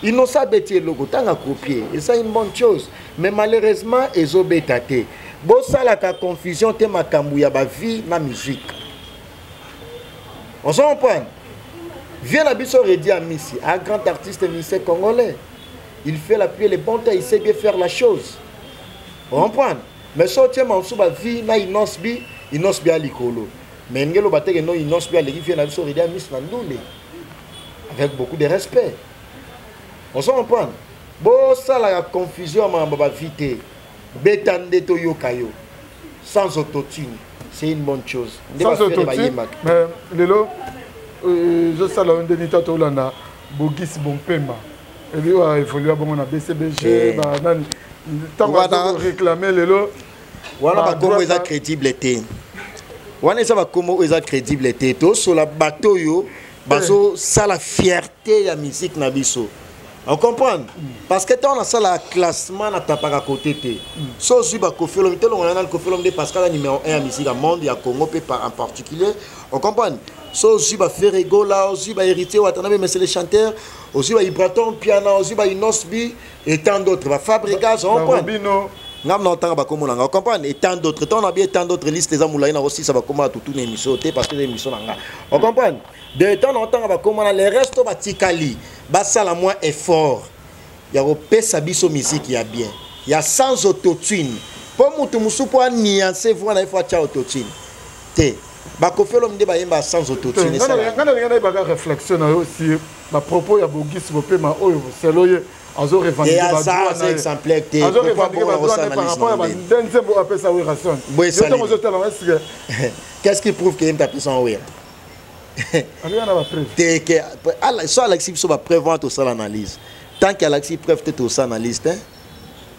Innocent Bétier Logo, tant à copier. Et ça, c'est une bonne chose. Mais malheureusement, ils ont bétaté. Bon, ça, la confusion, c'est Makambuya, ba vie, la musique. On s'en comprend? Viens la biso redit à Missi, un grand artiste musicien congolais. Il fait la pluie et les bons temps, il sait bien faire la chose. On comprend? Mais si on tient en dessous, vie, na innonce bien à l'icolo. Mais ngelo bateke no innonce bien à l'équipe, vient la biso redit à Missi Nandoule. Avec beaucoup de respect. On s'en comprend? Bon, ça, la confusion, ma vite. Betande to yokayo. Sans autotune. C'est une bonne chose. Sans autotune. Mais, Lelo, je sais la Ndenita Tolanda, Bogis Bompemba. Et lui a évolué à bon BCBG, tant qu'on réclamer Lelo. Voilà ba comment ils a crédibilité. Voilà ça va comment ils a crédibilité. To sur la bateau yo, bazo ça la fierté ya musique na biso. On comprend? Parce que quand on a ça le classement na tapaka à côté te. So si ba Koffi Olomide on a le Koffi Olomide parce qu'il est numéro 1 en musique au monde, il y a Congo en particulier. On comprend? So si ba Ferrego là, aussi ba héritier Watanabe mais c'est les chanteurs, aussi ba Ibraton piano, aussi ba Inosbi et tant d'autres. Ba Fabrigas, on comprend? Ngam na tanga ba komo nga, on comprend? Et tant d'autres. Tant on a bien tant d'autres listes les amoulaïna aussi ça va comment tout une émission parce que l'émission nga. On comprend? De temps en temps ba comment les restes ba tikali. Basa la moins effort. Il y a repé sabiso musique il y a bien. Il y a sans autotune. Pour mutu musu pour nuancer voir il faut acha autotune. Te ba Koffi Olomide ba yemba sans autotune ça. Ngana ngana ba réflexion aussi ba propos ya Bogis Bopema oyo c'est loye azo revendiquer ba droit c'est exemplaire te. Azo revendiquer ba droit par rapport à ba denze appelle ça oui ration. Qu'est-ce qui prouve qu'il y a une personne oui? Soit Alexis va prévoir tout ça l'analyse. Tant qu'Alexis preuve tout ça l'analyse,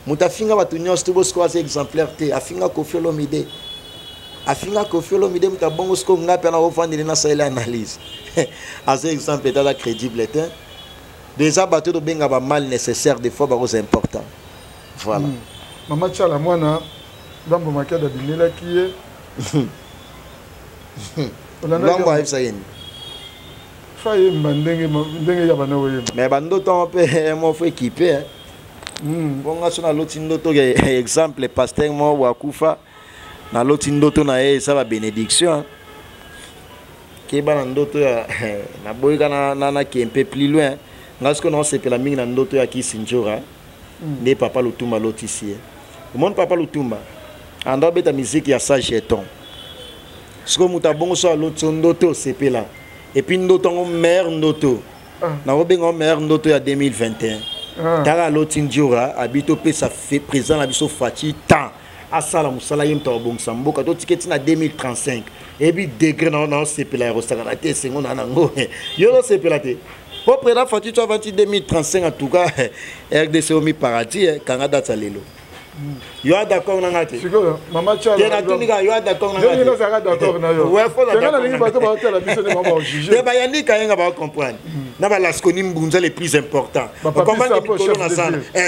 Moutafinga va tenir ce beau square exemplaire. Afinga Koffi Olomide. Afinga Koffi Olomide, Mouta bon score n'a pas offert dans sa l'analyse. À cet exemple, c'est crédible. Déjà, bateau de benga va mal nécessaire, des fois, c'est important. Voilà. Maman Tchala, moi, dans mon maquette de Binela qui est. Mais bando temps peut moi faut équiper bon na l'autre ndoto exemple pasteur moi wakufa na l'autre ndoto na ça va bénédiction ke ba ndoto ya na boyika na ki un peu plus loin parce que non c'est que la mingi na ndoto ya ki Sinjora ne papa Lutumba l'autre ici le monde papa Lutumba ando beta musique ya ça jeton ce que muta bon so l'autre ndoto c'est là et puis ndoto mère ndoto na obengo mère ndoto ya 2021 tara l'autre Sinjora habito pe ça fait présent la biso fati temps à sala musala yemta bon samboka to ticket na 2035 et puis degré non c'est là rosaka te sengo na nango yo c'est là te pour près la fati tu as 2035 en tout cas RDC au mi paradis quand date lelo yo d'accord na ngate siko mama Tchala tena tunika yo d'accord na ngate yo ça d'accord na yo ouais faut la d'accord na bato ba hôtel la biso ne va juger te ba yani kayenga ba comprendre na ba laskoni mbunza les plus importants comprendre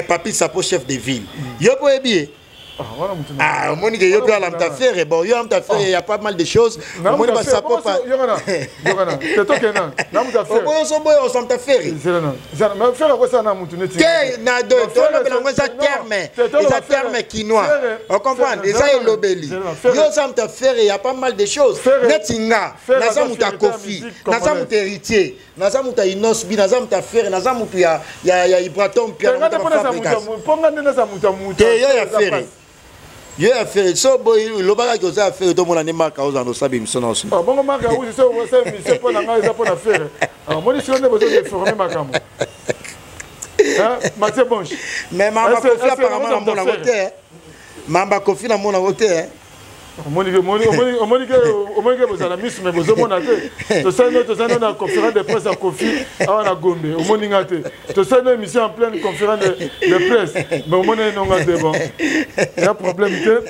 papi Sapo chef de ville yo po ebie Ah, Monique, il y a l'amta faire, bon, il y a l'amta faire, il y a pas mal de choses. Monique, bah, ça peut pas. C'est toi qui es là. L'amta faire. On s'en boit, on s'en t'a faire. Mais faire quoi ça, Namoutoune? Qu'est-ce n'a de terme quinois. On comprend, déjà il l'obélit. Yo ça m'ta faire, il y a pas mal de choses. Netinga, naza muta kofi, naza muta héritier, naza muta inosbi, naza muta faire, naza muta ya Ibratom Pierre. Yo a fait so boy lo baka ko za faire to mona ne marka oza no sabi misono so. Ah bon marka uzi so c'est mission pour nanga za pour na faire. Ah moi si on est besoin de former makamo. Hein Mathieu Bonche. Mais mamba kofi apparemment na mona côté. Mamba kofi na mona côté. Monique, vous avez mis, mais vous avez une conférence de presse à Kofi, à Gombe, au Moningate. Tu sais, une émission en pleine conférence de presse, mais au Moningate, bon. Il y a un problème que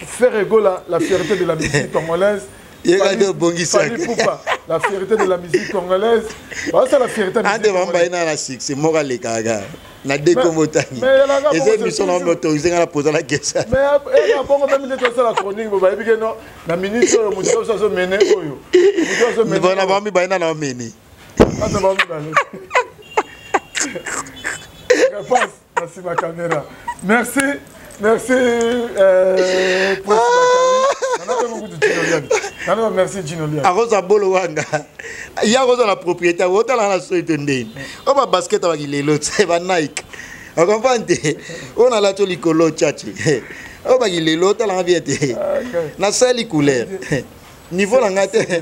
faire égo la fierté de la musique congolaise. La fierté de la musique congolaise. C'est la fierté de la musique congolaise. Na décomotani. Et c'est mission en autorisé à poser la question. Mais après même les choses la chronique vous voyez que non la ministre Moudou ça se mener oyo. Mais bon na ba mi ba na mener. Ah ça va mi ba. Merci ma caméra. Merci merci Gino Lian. Arosa bolo wanga. Il y a la propriété, autant la société ndé. On va basket avec les lots, c'est va Nike. On comprend? On a la toli colo tchatchi. On va les lots, la vérité. Na sali couleur. Niveau la ngate.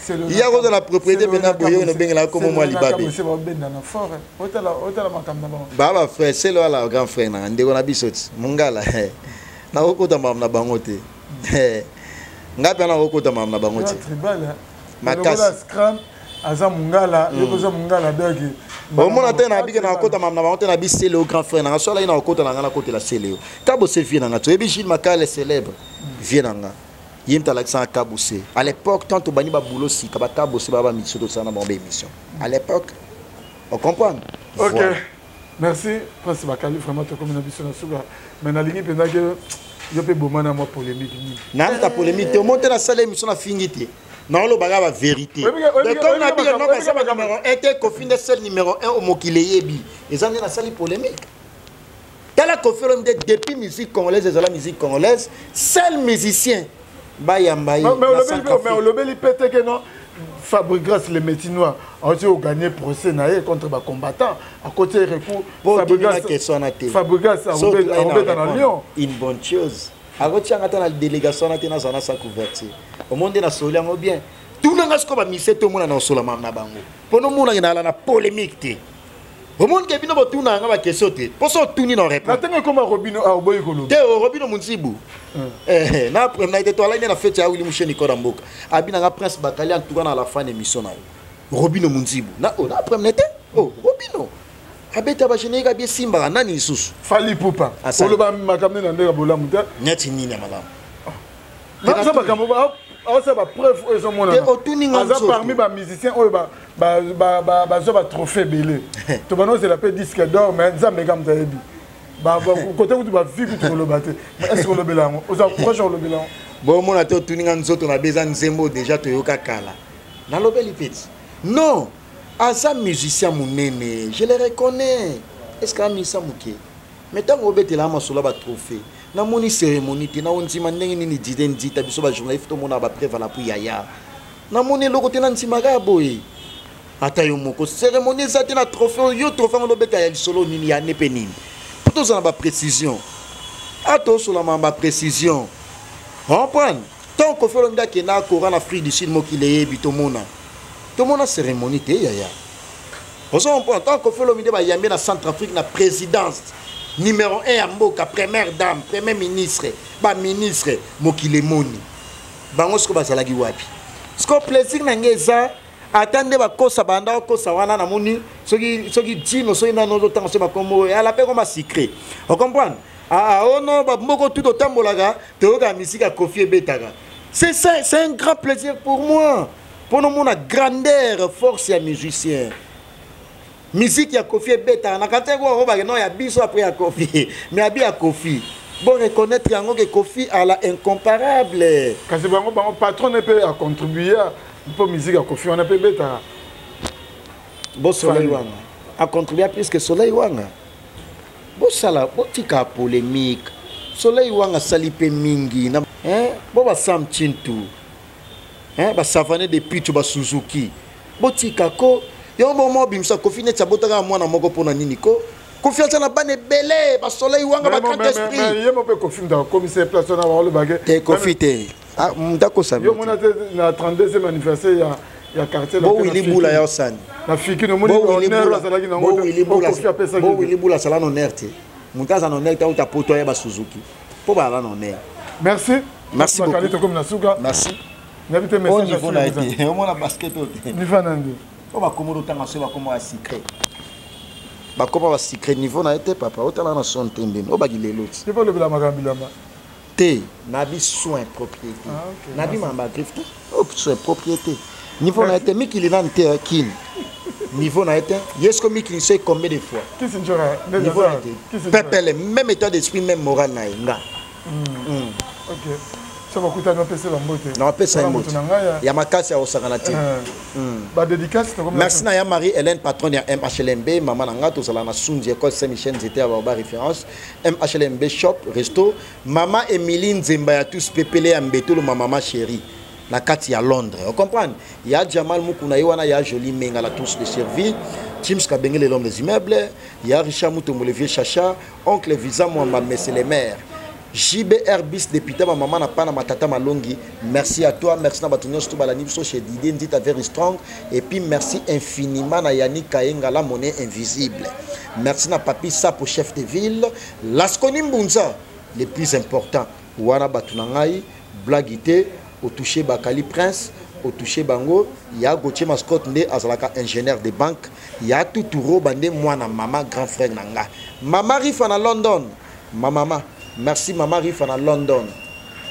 Il y a la propriété maintenant pour y bien là comme moi libabi. Baba frère, c'est là la grand frère na ndeko na bisoti. Mungala. Na okota mam na bangote. Ngapi na okota mam na bangote. Makasi. Aza mungala, yokoza mungala dagi. Au moins na bige na okota mam na bangote na bisele au grand frère na so là na okota na côté la seleo. Kabo se vie na to ebi Gilles Makala célèbre. Vienanga. Yimta l'accent Kaboussé. À l'époque, tant au bani baboulot si Kaboussé baba mission de ça dans mon émission. À l'époque, on comprend. Ok. Voilà. Merci. Prince Bakali, vraiment, tu as comme une ambition à Souga. Mais dans la ligne, il y a peu de moi polémique. Non, ta polémique. Tu montes la salle émission à finité. Non, le bagage la vérité. Mais comme la bille, non, ça va numéro 1, était confine de seul numéro 1 au Mokileyebi. Ils ont la salle polémique. T'as la conférence depuis musique congolaise et la musique congolaise, seul musicien. Mais on le pète que non. Fabrice les Métinois ont gagné procès contre les combattants. À côté de recours, Fabrice a roulé dans Lyon. Une bonne chose. À côté de la délégation, on a sa couverture. Au monde, on a solé bien. Tout le monde a mis tout le monde dans le monde. Pour nous, on a la polémique. Au monde qui est venu tout na nga question te. Pour ça tout ni na répondre. Na comme Robino a oboy kolo. Te Robino Munzibu. Na après na été toile na fête ya Willy Musheni Kodamboka. Abina nga Prince Bakali en tout cas na la fin émission na. Robino Munzibu. Na après na été. Oh Robino. Abeta ba jeune ga bien simba nani isusu. Fali Poupa. Olo ba makamne na ndeka bola muta. Nyati nini madame. Na ça ba kambo ba ça va preuve ils ont mon parmi les musiciens ils ont trophée belé tu vas c'est la paix disque d'or mais ça me gamme taebi côté où tu vas vivre tu le battre est-ce qu'on le bélan aux encourages on le bélan bon mon ato tuninga nzoto na besoin nzembo déjà to yoka kala na lobeli petit non asa musicien munene je le reconnais est-ce qu'un musicien muké mais tant qu'on bête là masolo ba trophée na moni cérémonie te na onzima ndenge nini dide ndita biso ba journaliste to mona ba preuve la pour yaya na moni loko te na nzima ga boye ata yo moko cérémonie ça te na trophée yo trophée on beta ya solo nini ya nepe nini pour ça na ba précision ato sur la ba précision comprendre tant qu'on fait le nda ke na Coran Afrique du Sud mokile bi to mona cérémonie te yaya on s'en prend tant qu'on fait le mide ba yambe na Centrafrique na présidence numéro 1 à Mboka, première dame, premier ministre, ministre, Mokile Moni. Bango sko bazalaki wapi. Sko plaisir na ngeza attendez ba kosa banda kosa wana na moni soki dino soki na nozo tango se makombo ala pe comme secret. On comprend? Non ba mboko tout otambolaka toyoka misika Kofi Ebetaka. C'est ça, c'est un grand plaisir pour moi. Pour nous la grandeur, force et musicien. Musique ya Kofi Beta na kate ko roba no ya biso après ya Kofi mais abi ya Kofi Bon reconnaître yango que Kofi a la incomparable. Quand c'est bon patron ne peut contribuer pour musique à Kofi on a peut bêta. Bon Soleil Wanga a contribué plus que Soleil Wanga. Bon sala botika polémique. Soleil Wanga salipe mingi na bon ba Sam Chintu. Ba Savané de Pichu ba Suzuki. Botika ko yo moment bimsa Kofi net sabotaka mwana moko pona nini ko. Confiance na bane belé ba Soleil Wanga ba grand esprit. Mais yemo pe Kofi dans commissaire place na ba le baguette. Te Kofi te. Ah ndako sabi. Yo mona na 32e anniversaire ya quartier la. Bo Willy Bula ya Osani. Na fiki no moni honneur la salaki na ngo. Bo Willy Bula sala no honneur te. Muntaza no honneur ta uta poto ya ba Suzuki. Po ba la no honneur. Merci. Merci beaucoup. Merci. N'habitez mes messages. On a été. On a basket. Niveau nando. On va comment autant en soi comment secret. Ba comment va secret niveau na été papa. Autant na son tendin. O ba gile l'autre. Tu peux le la magambilama. T nabi soin propriété. Nabi mamba griffe. Oh soin propriété. Niveau na été mi qu'il est en kill. Niveau na été. Yes comme il sait combien de fois. Qui c'est njora? Niveau na été. Pepele même état d'esprit même moral na nga. OK. Ça va coûter un PC l'ambote. Non, PC l'ambote. Il y a ma casse à Osaganati. Bah dédicace. Merci na Marie-Hélène, patronne ya MHLMB, maman nanga to sala na Sunzi école Saint-Michel c'était à Barba référence. MHLMB shop, resto. Maman Emiline Nzemba ya tous pepele ambeto le maman chérie. La kati à Londres. Vous comprenez? Il y a Jamal Mukuna Iwana, il y a Jolie Menga la tous de servir. James Kabengele l'homme des immeubles. Il y a Richard Moutombo le vieux Chacha. Oncle Visa Mouamba Messé les maires. JBR bis député ma maman n'a pas na matata malongi. Merci à toi, merci na batunyo sto balani biso chez Didier Ndita very strong et puis merci infiniment na Yannick Kayenga la monnaie invisible. Merci na papi Sapo chef de ville, Laskoni Mbunza le plus important. Wana batunangai blagité au toucher Bakali Prince au toucher Bango, ya Gauthier Mascotte ndé azalaka ingénieur de banque, ya Tuturo bande mwana mama grand frère nanga. Mama rifa na London. Mama merci Maman Rifa à London.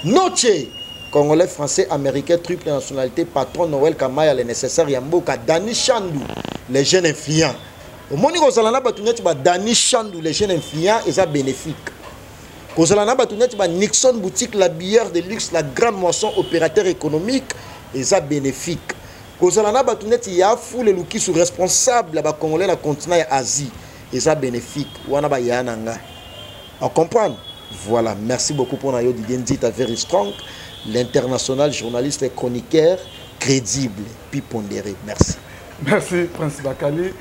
Noche, Congolais, Français, Américain, triple nationalité, patron Noël Kamaya, les nécessaires, Yamboka, Dani Chandou, les jeunes influents. Au moment où on a battu Dani Chandou, les jeunes influents, et ça bénéfique. Quand on a battu Nixon boutique, la bière de luxe, la grande moisson, opérateur économique, et ça bénéfique. Quand on a battu il y a fou les qui sont responsables, la Congolais, la continent Asie, et ça bénéfique. Ou on a Yananga. On comprend? Voilà, merci beaucoup pour Nayo Didenzita Very Strong, l'international journaliste et chroniqueur crédible, puis pondéré. Merci. Merci, Prince Bakali.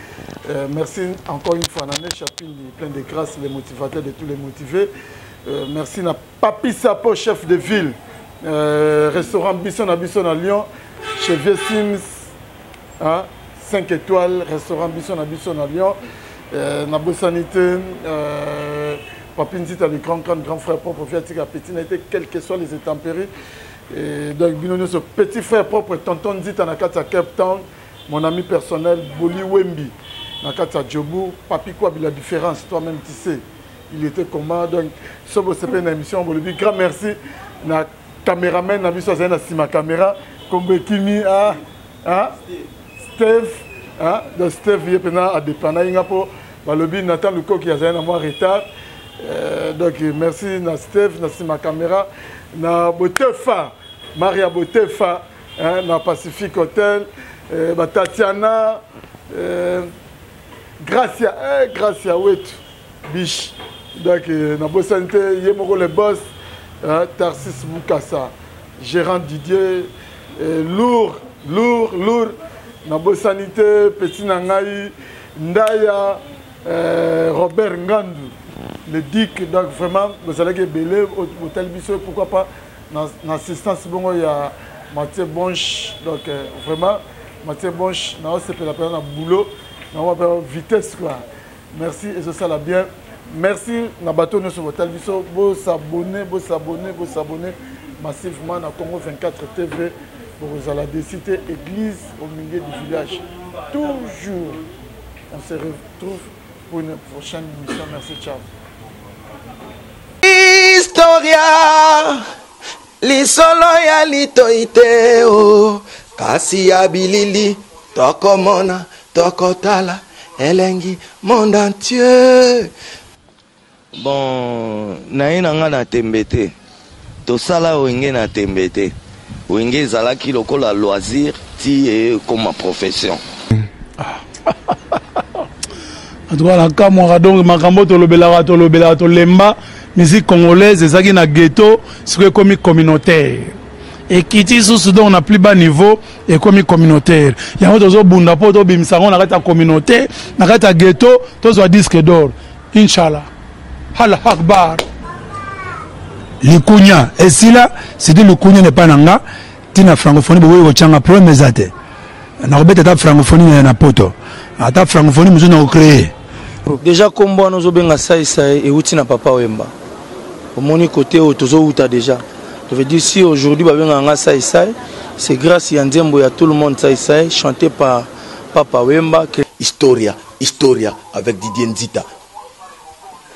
Merci encore une fois, Nané Chapin, plein de grâce, les motivateurs de tous les motivés. Merci à Papi Sapo, chef de ville, restaurant Bisson à Lyon, chez Vieux Sims, 5 étoiles, restaurant Bisson à Lyon, Nabo Sanité. Papi Nzita, le grand frère propre, Fiatika Petit, n'a été quels que soient les intempéries. Et donc, Binono, ce petit frère propre, tonton Nzita, dans Cape Town, mon ami personnel, Boli Wembi, dans Djobu, Papi quoi, la différence, toi-même tu sais, il était comment. Donc, ce c'est une émission, on lui dit grand merci, na caméraman, na vu ça, c'est ma caméra, comme Kimi, Steve, donc Steve, il est à dépendre, il y a pour le Nathan Luko qui a un mois retard. Donc merci na Steve, merci ma caméra, na Botefa, Maria Botefa, na Pacific Hotel, Tatiana, Gracia Wet, Biche. Donc na Bosanté, Yemoro le boss, Tarsis Moukassa, gérant Didier, lourd, na Bosanité, Petit Nangaï, Ndaya, Robert Ngandou. Le DIC, donc vraiment, vous allez que belé au télévision, pourquoi pas, dans l'assistance, bon, il y a Mathieu Bonche, donc vraiment, Mathieu Bonche, on se fait la peine à boulot, on va vitesse, quoi. Merci, et c'est ça la bien. Merci, na bateau sur votre télévision, vous s'abonner massivement à Congo 24 TV, pour vous allez décider église au milieu du village. Toujours, on se retrouve pour une prochaine émission. Merci, ciao. Historia lisolo ya litoite o kasi ya bilili tokomona tokotala elengi monde entier. Bon, naïna na tembete. To sala wenge na tembete. Wenge zalaki lokola loisir ti comme ma profession. En tout cas, la Kamora donc makambo to lobela to lemba musique congolaise ezaki na ghetto, c'est comme communautaire. Et qui dit sous on n'a plus bas niveau et comme communautaire. Il y a un autre bunda po to bimsa on a ta communauté, na ta ghetto, to so disque d'or. Inshallah. Allah Akbar. Le Kounia, et si là, c'est dit le Kounia n'est pas nanga, tina francophonie, vous voyez, vous problème mes athées. On a rebêté ta francophonie na poto. À ta francophonie, nous avons créé. Déjà, comme moi, nous avons ça et outil na papa Wemba. Au mon côté, au tozo outa déjà. Je veux dire, si aujourd'hui, nous avons ça c'est grâce à Ndiembo et à tout le monde ça chanté par papa Wemba. Historia avec Didier Nzita.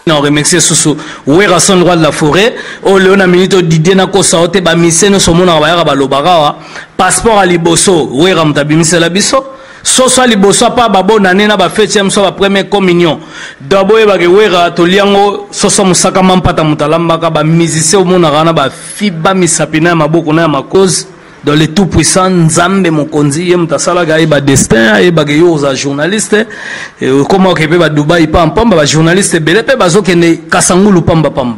On remercie Soussou. Ouera son roi de la forêt. O Léona Minito Didier Nako Saote ba miseno somona ba ba lobara passeport à liboso. Ouera mtabi misela biso. Soso à liboso pa ba bona nena ba fetième so ba première communion. D'abord ba ke ouera to liango soso musaka mampata mutalamba ka ba musicien omona rana ba fiba misapina maboko na ma cause. Dans les tout puissants Nzambe Mokonzi yem tasala gaï ba destin et ba yo za journaliste et comment que ba Dubaï pam pam ba journaliste belé pe bazo kene kasangulu pamba pam